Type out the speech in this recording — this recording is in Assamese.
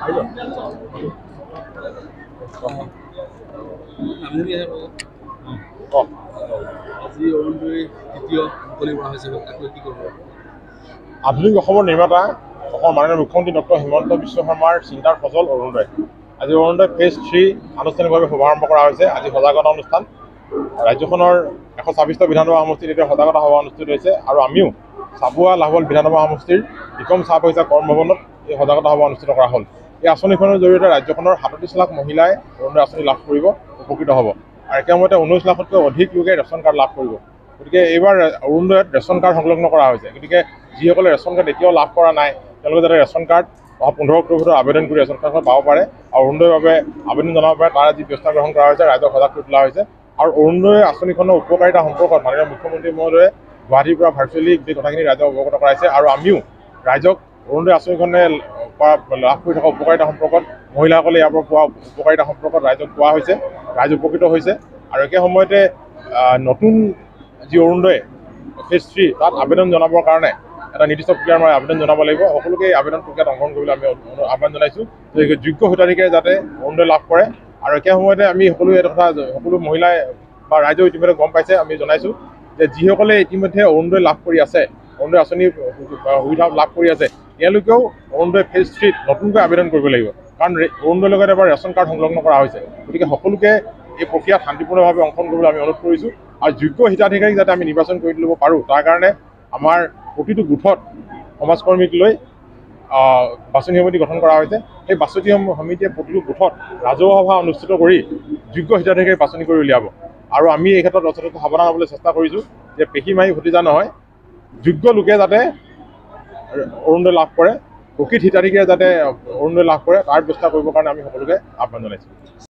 আধুনিক অসমৰ নিৰ্মাতা অসমৰ মাননীয় মুখ্যমন্ত্ৰী ডক্টৰ হিমন্ত বিশ্ব শৰ্মাৰ চিন্তাৰ ফচল অৰুণোদয়। আজি অৰুণোদয় ফেজ 3 আনুষ্ঠানিকভাৱে শুভাৰম্ভ কৰা হৈছে। আজি সজাগতা অনুষ্ঠান ৰাজ্যখনৰ 126টা বিধানসভা সমষ্টিত এতিয়া সজাগতা সভা অনুষ্ঠিত হৈছে আৰু আমিও চাবুৱা লাহোৱাল বিধানসভা সমষ্টিৰ নিকম চাহ বাগিচা কৰ্মভৱনত এই সজাগতা সভা অনুষ্ঠিত কৰা হ'ল। এই আঁচনিখনৰ জৰিয়তে ৰাজ্যখনৰ 37 লাখ মহিলাই অৰুণোদয় আঁচনি লাভ কৰিব, উপকৃত হ'ব আৰু একেসময়তে 19 লাখতকৈ অধিক লোকে ৰেচন কাৰ্ড লাভ কৰিব। গতিকে এইবাৰ অৰুণোদয়ত ৰেচন কাৰ্ড সংলগ্ন কৰা হৈছে। গতিকে যিসকলে ৰেচন কাৰ্ড এতিয়াও লাভ কৰা নাই তেওঁলোকে যাতে ৰেচন কাৰ্ড 15 অক্টোবৰ ভিতৰত আবেদন কৰি ৰেচন কাৰ্ডখন পাব পাৰে আৰু অৰুণোদয়ৰ বাবে আবেদন জনাব পাৰে। তাৰ আজি ব্যৱস্থা গ্ৰহণ কৰা হৈছে, ৰাইজক সজাগ কৰি তোলা হৈছে আৰু অৰুণোদয় আঁচনিখনৰ উপকাৰিতা সম্পৰ্কত মাননীয় মুখ্যমন্ত্ৰী মহোদয়ে গুৱাহাটীৰ পৰা ভাৰ্চুৱেলি গোটেই কথাখিনি ৰাইজক অৱগত কৰাইছে আৰু আমিও ৰাইজক অৰুণোদয় আঁচনিখনে লাভ কৰি থকা উপকাৰিতা সম্পৰ্কত মহিলাসকলে ইয়াৰ পৰা পোৱা উপকাৰিতা সম্পৰ্কত ৰাইজক কোৱা হৈছে, ৰাইজ উপকৃত হৈছে আৰু একে সময়তে নতুন যি অৰুণোদয় ফেজ 3 তাত আবেদন জনাবৰ কাৰণে এটা নিৰ্দিষ্ট প্ৰক্ৰিয়াৰ মই আবেদন জনাব লাগিব। সকলোকে এই আবেদন প্ৰক্ৰিয়াত অংশগ্ৰহণ কৰিবলৈ আমি আহ্বান জনাইছোঁ যে যোগ্য হিতাধিকাৰীয়ে যাতে অৰুণোদয় লাভ কৰে আৰু একে সময়তে আমি সকলোৱে এটা কথা সকলো মহিলাই বা ৰাইজেও ইতিমধ্যে গম পাইছে, আমি জনাইছোঁ যে যিসকলে ইতিমধ্যে অৰুণোদয় লাভ কৰি আছে, অৰুণোদয় আঁচনিৰ সুবিধা লাভ কৰি আছে, তেওঁলোকেও অৰুণোদয় ফেজ 3 নতুনকৈ আবেদন কৰিব লাগিব কাৰণ অৰুণোদয়ৰ লগত এবাৰ ৰেচন কাৰ্ড সংলগ্ন কৰা হৈছে। গতিকে সকলোকে এই প্ৰক্ৰিয়াত শান্তিপূৰ্ণভাৱে অংশগ্ৰহণ কৰিবলৈ আমি অনুৰোধ কৰিছোঁ আৰু যোগ্য হিতাধিকাৰীক যাতে আমি নিৰ্বাচন কৰি ল'ব পাৰোঁ তাৰ কাৰণে আমাৰ প্ৰতিটো গোটত সমাজকৰ্মীক লৈ বাছনি সমিতি গঠন কৰা হৈছে। সেই বাছনি সমিতিয়ে প্ৰতিটো গোটত ৰাজহুৱা সভা অনুষ্ঠিত কৰি যোগ্য হিতাধিকাৰী বাছনি কৰি উলিয়াব আৰু আমি এই ক্ষেত্ৰত যথেষ্ট সাৱধান হ'বলৈ চেষ্টা কৰিছোঁ যে পেশী মাৰি ভতিজা নহয়, যোগ্য লোকে যাতে অৰুণোদয় লাভ কৰে, প্ৰকৃত হিতাধিকাৰীয়ে যাতে অৰুণোদয় লাভ কৰে তাৰ ব্যৱস্থা কৰিবৰ কাৰণে আমি সকলোকে আহ্বান জনাইছোঁ।